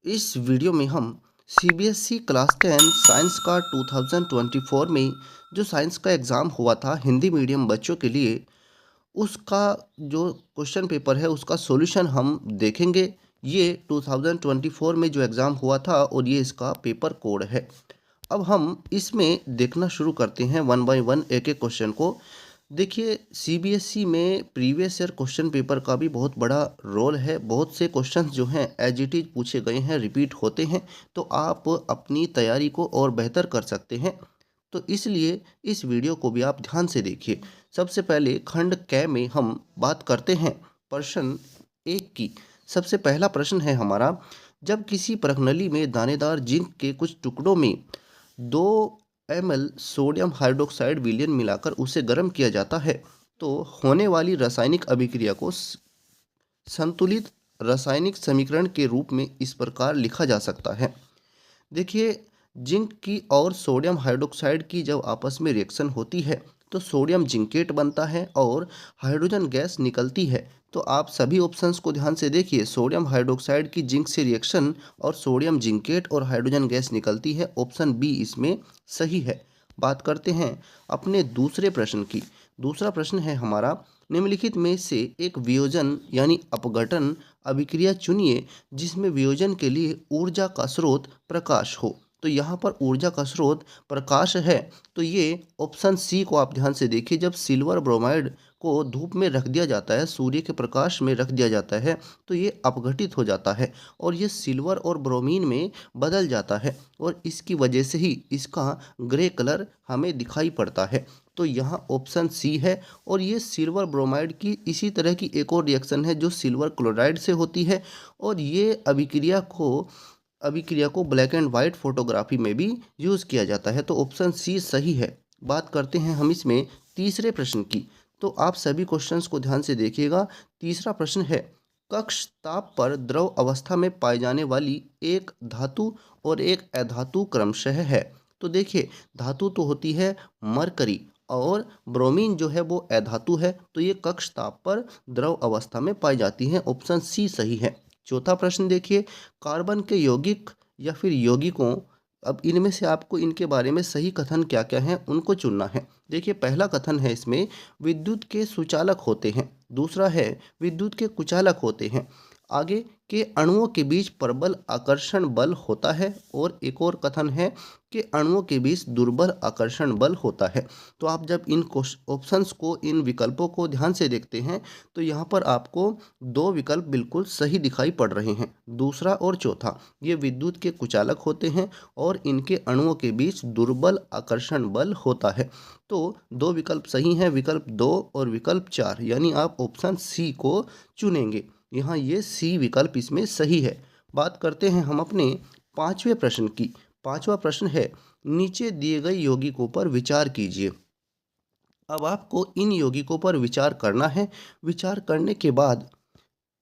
इस वीडियो में हम सीबीएसई क्लास 10 साइंस का 2024 में जो साइंस का एग्ज़ाम हुआ था हिंदी मीडियम बच्चों के लिए, उसका जो क्वेश्चन पेपर है उसका सॉल्यूशन हम देखेंगे। ये 2024 में जो एग्ज़ाम हुआ था और ये इसका पेपर कोड है। अब हम इसमें देखना शुरू करते हैं वन बाय वन एक एक क्वेश्चन को। देखिए, सीबीएसई में प्रीवियस ईयर क्वेश्चन पेपर का भी बहुत बड़ा रोल है। बहुत से क्वेश्चंस जो हैं एज इट इज़ पूछे गए हैं, रिपीट होते हैं, तो आप अपनी तैयारी को और बेहतर कर सकते हैं। तो इसलिए इस वीडियो को भी आप ध्यान से देखिए। सबसे पहले खंड क में हम बात करते हैं प्रश्न 1 की। सबसे पहला प्रश्न है हमारा, जब किसी प्रणाली में दानेदार जिंक के कुछ टुकड़ों में 2 ml सोडियम हाइड्रोक्साइड विलयन मिलाकर उसे गर्म किया जाता है, तो होने वाली रासायनिक अभिक्रिया को संतुलित रासायनिक समीकरण के रूप में इस प्रकार लिखा जा सकता है। देखिए, जिंक की और सोडियम हाइड्रोक्साइड की जब आपस में रिएक्शन होती है तो सोडियम जिंकेट बनता है और हाइड्रोजन गैस निकलती है। तो आप सभी ऑप्शंस को ध्यान से देखिए, सोडियम हाइड्रोक्साइड की जिंक से रिएक्शन और सोडियम जिंकेट और हाइड्रोजन गैस निकलती है। ऑप्शन बी इसमें सही है। बात करते हैं अपने दूसरे प्रश्न की। दूसरा प्रश्न है हमारा, निम्नलिखित में से एक वियोजन यानी अपघटन अभिक्रिया चुनिए जिसमें वियोजन के लिए ऊर्जा का स्रोत प्रकाश हो। तो यहाँ पर ऊर्जा का स्रोत प्रकाश है, तो ये ऑप्शन सी को आप ध्यान से देखिए। जब सिल्वर ब्रोमाइड को धूप में रख दिया जाता है, सूर्य के प्रकाश में रख दिया जाता है, तो ये अपघटित हो जाता है और ये सिल्वर और ब्रोमीन में बदल जाता है और इसकी वजह से ही इसका ग्रे कलर हमें दिखाई पड़ता है। तो यहाँ ऑप्शन सी है। और ये सिल्वर ब्रोमाइड की इसी तरह की एक और रिएक्शन है जो सिल्वर क्लोराइड से होती है और ये अभिक्रिया को ब्लैक एंड वाइट फोटोग्राफी में भी यूज़ किया जाता है। तो ऑप्शन सी सही है। बात करते हैं हम इसमें तीसरे प्रश्न की। तो आप सभी क्वेश्चंस को ध्यान से देखिएगा। तीसरा प्रश्न है, कक्ष ताप पर द्रव अवस्था में पाई जाने वाली एक धातु और एक अधातु क्रमशः है। तो देखिए, धातु तो होती है मरकरी और ब्रोमीन जो है वो अधातु है, तो ये कक्ष ताप पर द्रव अवस्था में पाई जाती हैं। ऑप्शन सी सही है। चौथा प्रश्न देखिए, कार्बन के यौगिक या फिर यौगिकों, अब इनमें से आपको इनके बारे में सही कथन क्या क्या हैं उनको चुनना है। देखिए, पहला कथन है इसमें विद्युत के सुचालक होते हैं, दूसरा है विद्युत के कुचालक होते हैं, आगे के अणुओं के बीच प्रबल आकर्षण बल होता है और एक और कथन है कि अणुओं के बीच दुर्बल आकर्षण बल होता है। तो आप जब इन ऑप्शंस को, इन विकल्पों को ध्यान से देखते हैं तो यहाँ पर आपको दो विकल्प बिल्कुल सही दिखाई पड़ रहे हैं, दूसरा और चौथा। ये विद्युत के कुचालक होते हैं और इनके अणुओं के बीच दुर्बल आकर्षण बल होता है। तो दो विकल्प सही हैं, विकल्प 2 और विकल्प 4, यानी आप ऑप्शन सी को चुनेंगे। यहाँ ये सी विकल्प इसमें सही है। बात करते हैं हम अपने पांचवें प्रश्न की। पांचवा प्रश्न है, नीचे दिए गए यौगिकों पर विचार कीजिए। अब आपको इन यौगिकों पर विचार करना है। विचार करने के बाद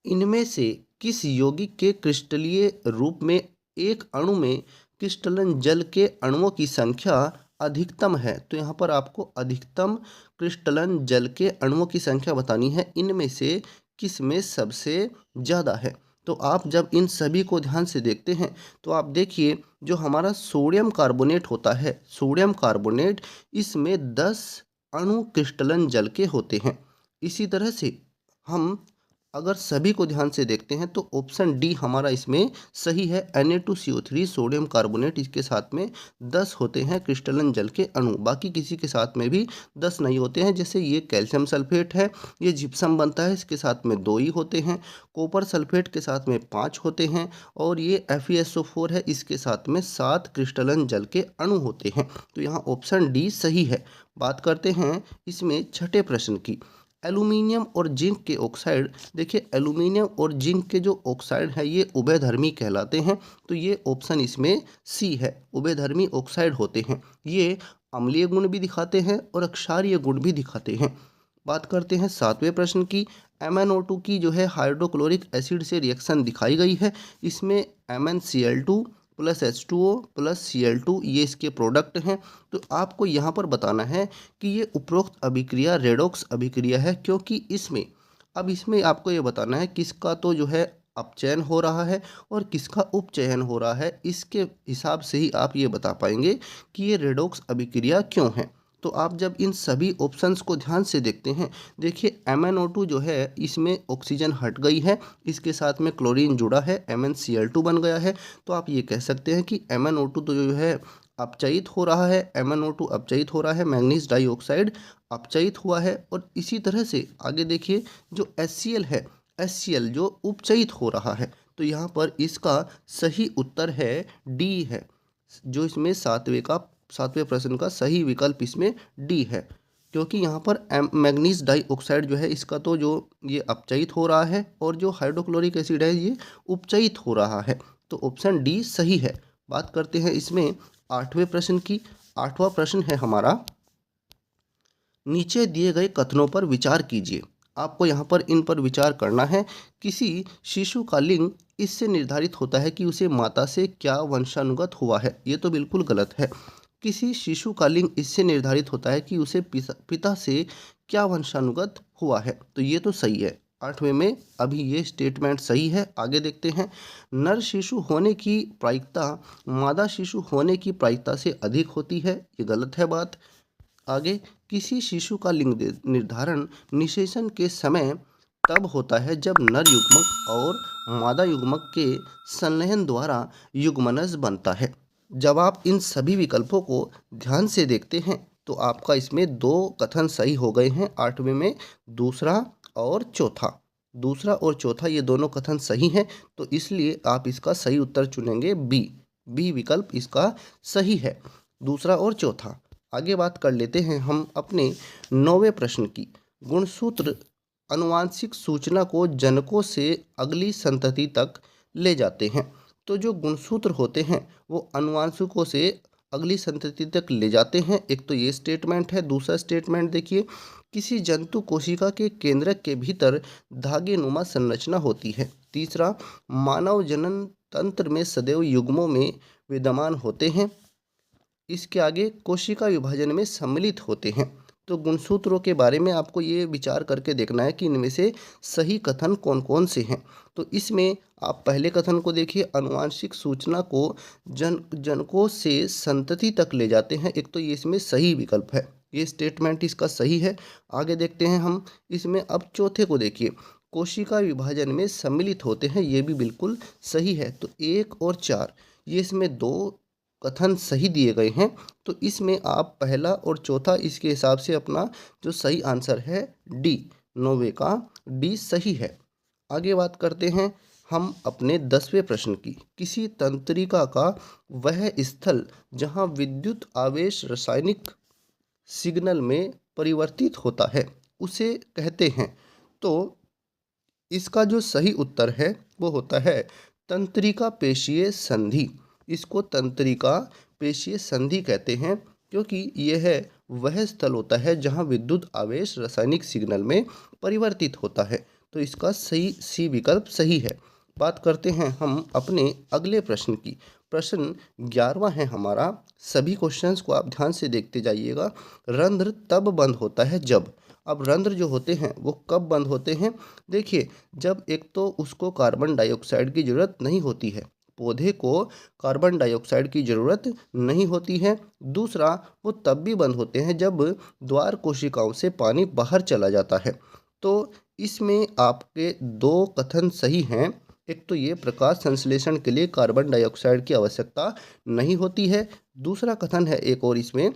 इनमें से किस यौगिक के क्रिस्टलीय रूप में एक अणु में क्रिस्टलन जल के अणुओं की संख्या अधिकतम है। तो यहाँ पर आपको अधिकतम क्रिस्टलन जल के अणुओं की संख्या बतानी है, इनमें से किस में सबसे ज़्यादा है। तो आप जब इन सभी को ध्यान से देखते हैं तो आप देखिए, जो हमारा सोडियम कार्बोनेट होता है, सोडियम कार्बोनेट, इसमें 10 अणु क्रिस्टलन जल के होते हैं। इसी तरह से हम अगर सभी को ध्यान से देखते हैं तो ऑप्शन डी हमारा इसमें सही है। Na2CO3 सोडियम कार्बोनेट, इसके साथ में 10 होते हैं क्रिस्टलन जल के अणु, बाकी किसी के साथ में भी 10 नहीं होते हैं। जैसे ये कैल्शियम सल्फेट है, ये जिप्सम बनता है, इसके साथ में 2 ही होते हैं। कॉपर सल्फेट के साथ में 5 होते हैं और ये FeSO4 है, इसके साथ में 7 क्रिस्टलन जल के अणु होते हैं। तो यहाँ ऑप्शन डी सही है। बात करते हैं इसमें छठे प्रश्न की, एल्यूमिनियम और जिंक के ऑक्साइड। देखिए, एल्यूमिनियम और जिंक के जो ऑक्साइड है ये उभयधर्मी कहलाते हैं। तो ये ऑप्शन इसमें सी है, उभयधर्मी ऑक्साइड होते हैं। ये अम्लीय गुण भी दिखाते हैं और क्षारीय गुण भी दिखाते हैं। बात करते हैं सातवें प्रश्न की। MnO2 की जो है हाइड्रोक्लोरिक एसिड से रिएक्शन दिखाई गई है। इसमें MnCl2 plus H2O plus Cl2 ये इसके प्रोडक्ट हैं। तो आपको यहाँ पर बताना है कि ये उपरोक्त अभिक्रिया रेडॉक्स अभिक्रिया है, क्योंकि इसमें, अब इसमें आपको ये बताना है किसका तो जो है अपचयन हो रहा है और किसका उपचयन हो रहा है, इसके हिसाब से ही आप ये बता पाएंगे कि ये रेडॉक्स अभिक्रिया क्यों है। तो आप जब इन सभी ऑप्शंस को ध्यान से देखते हैं, देखिए MnO2 जो है इसमें ऑक्सीजन हट गई है, इसके साथ में क्लोरीन जुड़ा है, MnCl2 बन गया है। तो आप ये कह सकते हैं कि MnO2 तो जो है अपचयित हो रहा है, MnO2 अपचयित हो रहा है, मैंगनीज डाइऑक्साइड अपचयित हुआ है। और इसी तरह से आगे देखिए जो HCl है, HCl जो उपचयित हो रहा है। तो यहाँ पर इसका सही उत्तर है डी है, जो इसमें सातवें प्रश्न का सही विकल्प इसमें डी है, क्योंकि यहाँ पर मैग्नीज डाइऑक्साइड जो है इसका तो जो ये अपचयित हो रहा है और जो हाइड्रोक्लोरिक एसिड है ये उपचयित हो रहा है। तो ऑप्शन डी सही है। बात करते हैं इसमें 8वें प्रश्न की। 8वां प्रश्न है हमारा, नीचे दिए गए कथनों पर विचार कीजिए। आपको यहाँ पर इन पर विचार करना है। किसी शिशु का लिंग इससे निर्धारित होता है कि उसे माता से क्या वंशानुगत हुआ है। ये तो बिल्कुल गलत है। किसी शिशु का लिंग इससे निर्धारित होता है कि उसे पिता से क्या वंशानुगत हुआ है। तो ये तो सही है। 8वें में अभी ये स्टेटमेंट सही है। आगे देखते हैं, नर शिशु होने की प्रायिकता मादा शिशु होने की प्रायिकता से अधिक होती है। ये गलत है बात। आगे, किसी शिशु का लिंग निर्धारण निषेचन के समय तब होता है जब नर युग्मक और मादा युग्मक के संलयन द्वारा युग्मनज बनता है। जब आप इन सभी विकल्पों को ध्यान से देखते हैं तो आपका इसमें 2 कथन सही हो गए हैं। 8वें में दूसरा और चौथा ये दोनों कथन सही हैं। तो इसलिए आप इसका सही उत्तर चुनेंगे बी विकल्प इसका सही है, दूसरा और चौथा। आगे बात कर लेते हैं हम अपने 9वें प्रश्न की। गुणसूत्र आनुवांशिक सूचना को जनकों से अगली संतति तक ले जाते हैं। तो जो गुणसूत्र होते हैं वो आनुवांशिकों से अगली संतति तक ले जाते हैं। एक तो ये स्टेटमेंट है। दूसरा स्टेटमेंट देखिए, किसी जंतु कोशिका के केंद्रक के भीतर धागे नुमा संरचना होती है। तीसरा, मानव जनन तंत्र में सदैव युग्मों में विद्यमान होते हैं। इसके आगे, कोशिका विभाजन में सम्मिलित होते हैं। तो गुणसूत्रों के बारे में आपको ये विचार करके देखना है कि इनमें से सही कथन कौन कौन से हैं। तो इसमें आप पहले कथन को देखिए, आनुवांशिक सूचना को जनकों से संतति तक ले जाते हैं। एक तो ये इसमें सही विकल्प है, ये स्टेटमेंट इसका सही है। आगे देखते हैं हम इसमें, अब चौथे को देखिए, कोशिका विभाजन में सम्मिलित होते हैं, ये भी बिल्कुल सही है। तो 1 और 4 ये इसमें 2 कथन सही दिए गए हैं। तो इसमें आप पहला और चौथा इसके हिसाब से अपना जो सही आंसर है डी, 9वें का डी सही है। आगे बात करते हैं हम अपने 10वें प्रश्न की। किसी तंत्रिका का वह स्थल जहां विद्युत आवेश रासायनिक सिग्नल में परिवर्तित होता है उसे कहते हैं। तो इसका जो सही उत्तर है वो होता है तंत्रिका पेशीय संधि। इसको तंत्रिका पेशीय संधि कहते हैं, क्योंकि यह वह स्थल होता है जहां विद्युत आवेश रासायनिक सिग्नल में परिवर्तित होता है। तो इसका सही सी विकल्प सही है। बात करते हैं हम अपने अगले प्रश्न की। प्रश्न 11वां है हमारा। सभी क्वेश्चंस को आप ध्यान से देखते जाइएगा। रंध्र तब बंद होता है जब, अब रंध्र जो होते हैं वो कब बंद होते हैं? देखिए, जब एक तो उसको कार्बन डाइऑक्साइड की ज़रूरत नहीं होती है, पौधे को कार्बन डाइऑक्साइड की ज़रूरत नहीं होती है। दूसरा, वो तब भी बंद होते हैं जब द्वार कोशिकाओं से पानी बाहर चला जाता है। तो इसमें आपके 2 कथन सही हैं। एक तो ये, प्रकाश संश्लेषण के लिए कार्बन डाइऑक्साइड की आवश्यकता नहीं होती है। दूसरा कथन है एक और इसमें,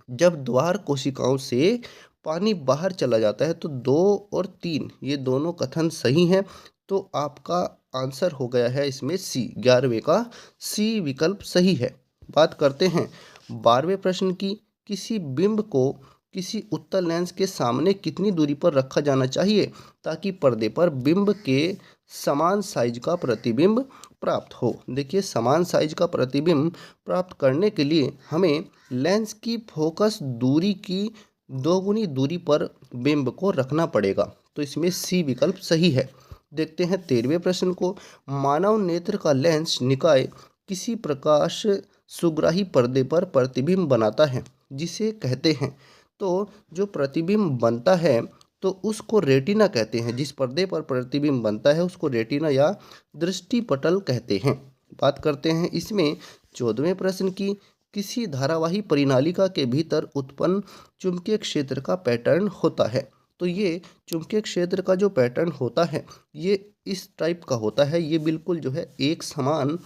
जब द्वार कोशिकाओं से पानी बाहर चला जाता है। तो 2 और 3 ये दोनों कथन सही हैं। तो आपका आंसर हो गया है इसमें सी, 11वें का सी विकल्प सही है। बात करते हैं 12वें प्रश्न की। किसी बिंब को किसी उत्तल लेंस के सामने कितनी दूरी पर रखा जाना चाहिए ताकि पर्दे पर बिंब के समान साइज का प्रतिबिंब प्राप्त हो? देखिए, समान साइज का प्रतिबिंब प्राप्त करने के लिए हमें लेंस की फोकस दूरी की 2 गुनी दूरी पर बिंब को रखना पड़ेगा। तो इसमें सी विकल्प सही है। देखते हैं 13वें प्रश्न को। मानव नेत्र का लेंस निकाय किसी प्रकाश सुग्राही पर्दे पर प्रतिबिंब बनाता है जिसे कहते हैं। तो जो प्रतिबिंब बनता है तो उसको रेटिना कहते हैं। जिस पर्दे पर प्रतिबिंब बनता है उसको रेटिना या दृष्टिपटल कहते हैं। बात करते हैं इसमें 14वें प्रश्न की। किसी धारावाही परिनालिका के भीतर उत्पन्न चुंबकीय क्षेत्र का पैटर्न होता है। तो ये चुंबकीय क्षेत्र का जो पैटर्न होता है ये इस टाइप का होता है। ये बिल्कुल जो है एक समान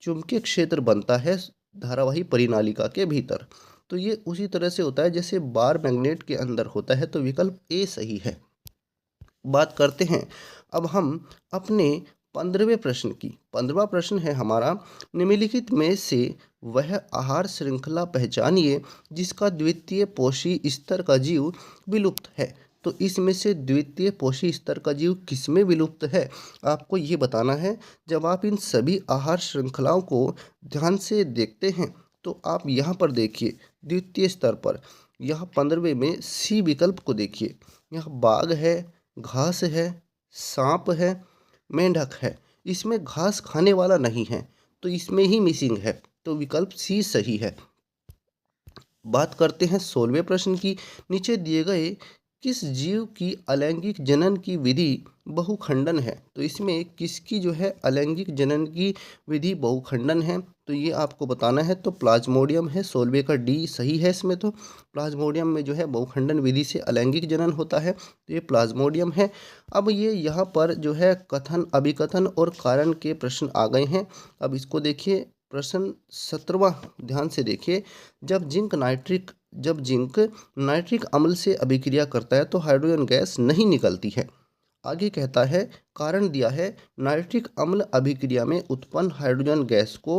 चुंबकीय क्षेत्र बनता है धारावाही परिनालिका के भीतर। तो ये उसी तरह से होता है जैसे बार मैग्नेट के अंदर होता है। तो विकल्प ए सही है। बात करते हैं अब हम अपने 15वें प्रश्न की। 15वां प्रश्न है हमारा, निम्नलिखित में से वह आहार श्रृंखला पहचानिए जिसका द्वितीय पोषी स्तर का जीव विलुप्त है। तो इसमें से द्वितीय पोषी स्तर का जीव किसमें विलुप्त है आपको ये बताना है। जब आप इन सभी आहार श्रृंखलाओं को ध्यान से देखते हैं तो आप यहाँ पर देखिए द्वितीय स्तर पर, यहाँ 15वें में सी विकल्प को देखिए। यहाँ बाघ है, घास है, सांप है, मेंढक है। इसमें घास खाने वाला नहीं है तो इसमें ही मिसिंग है। तो विकल्प सी सही है। बात करते हैं 16वें प्रश्न की। नीचे दिए गए किस जीव की अलैंगिक जनन की विधि बहुखंडन है। तो इसमें किसकी जो है अलैंगिक जनन की विधि बहुखंडन है तो ये आपको बताना है। तो प्लाज्मोडियम है। 16वें का डी सही है। इसमें तो प्लाज्मोडियम में जो है बहुखंडन विधि से अलैंगिक जनन होता है तो ये प्लाज्मोडियम है। अब ये यहाँ पर जो है कथन, अभिकथन और कारण के प्रश्न आ गए हैं। अब इसको देखिए प्रश्न 17वां ध्यान से देखिए। जब जिंक नाइट्रिक अम्ल से अभिक्रिया करता है तो हाइड्रोजन गैस नहीं निकलती है। आगे कहता है कारण दिया है, नाइट्रिक अम्ल अभिक्रिया में उत्पन्न हाइड्रोजन गैस को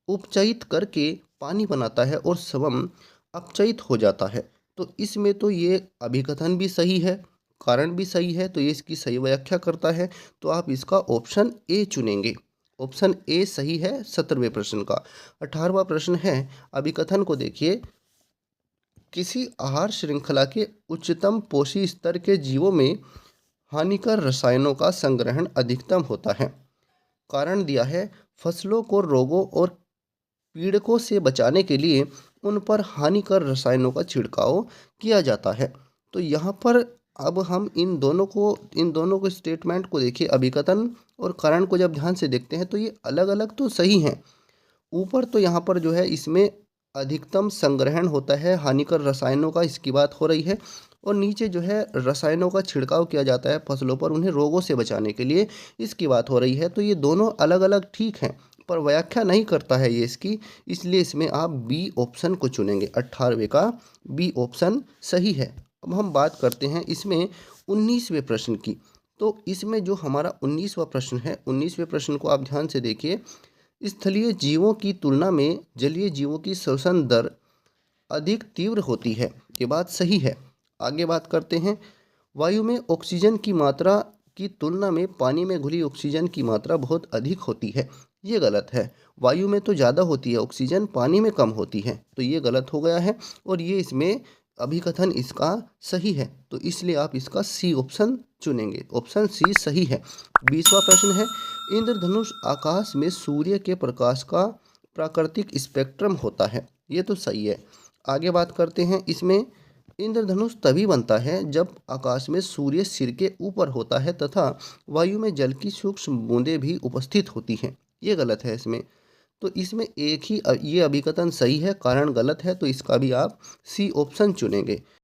उपचयित करके पानी बनाता है और स्वयं अपचयित हो जाता है। तो इसमें तो ये अभिकथन भी सही है, कारण भी सही है, तो ये इसकी सही व्याख्या करता है। तो आप इसका ऑप्शन ए चुनेंगे। ऑप्शन ए सही है 17वें प्रश्न का। 18वां प्रश्न है, अभिकथन को देखिए। किसी आहार श्रृंखला के उच्चतम पोषी स्तर के जीवों में हानिकर रसायनों का संग्रहण अधिकतम होता है। कारण दिया है, फसलों को रोगों और पीड़कों से बचाने के लिए उन पर हानिकर रसायनों का छिड़काव किया जाता है। तो यहाँ पर अब हम इन दोनों को स्टेटमेंट को देखिए, अभिकथन और कारण को जब ध्यान से देखते हैं तो ये अलग अलग तो सही हैं। ऊपर तो यहाँ पर जो है इसमें अधिकतम संग्रहण होता है हानिकर रसायनों का, इसकी बात हो रही है। और नीचे जो है रसायनों का छिड़काव किया जाता है फसलों पर उन्हें रोगों से बचाने के लिए, इसकी बात हो रही है। तो ये दोनों अलग अलग ठीक हैं पर व्याख्या नहीं करता है ये इसकी, इसलिए इसमें आप बी ऑप्शन को चुनेंगे। 18वें का बी ऑप्शन सही है। अब हम बात करते हैं इसमें 19वें प्रश्न की। तो इसमें जो हमारा 19वां प्रश्न है, 19वें प्रश्न को आप ध्यान से देखिए। स्थलीय जीवों की तुलना में जलीय जीवों की श्वसन दर अधिक तीव्र होती है, ये बात सही है। आगे बात करते हैं, वायु में ऑक्सीजन की मात्रा की तुलना में पानी में घुली ऑक्सीजन की मात्रा बहुत अधिक होती है, ये गलत है। वायु में तो ज़्यादा होती है ऑक्सीजन, पानी में कम होती है, तो ये गलत हो गया है। और ये इसमें अभिकथन इसका सही है, तो इसलिए आप इसका सी ऑप्शन चुनेंगे। ऑप्शन सी सही है। 20वां प्रश्न है, इंद्रधनुष आकाश में सूर्य के प्रकाश का प्राकृतिक स्पेक्ट्रम होता है, ये तो सही है। आगे बात करते हैं इसमें, इंद्रधनुष तभी बनता है जब आकाश में सूर्य सिर के ऊपर होता है तथा वायु में जल की सूक्ष्म बूंदें भी उपस्थित होती हैं, ये गलत है इसमें। तो इसमें एक ही ये अभिकथन सही है, कारण गलत है, तो इसका भी आप सी ऑप्शन चुनेंगे।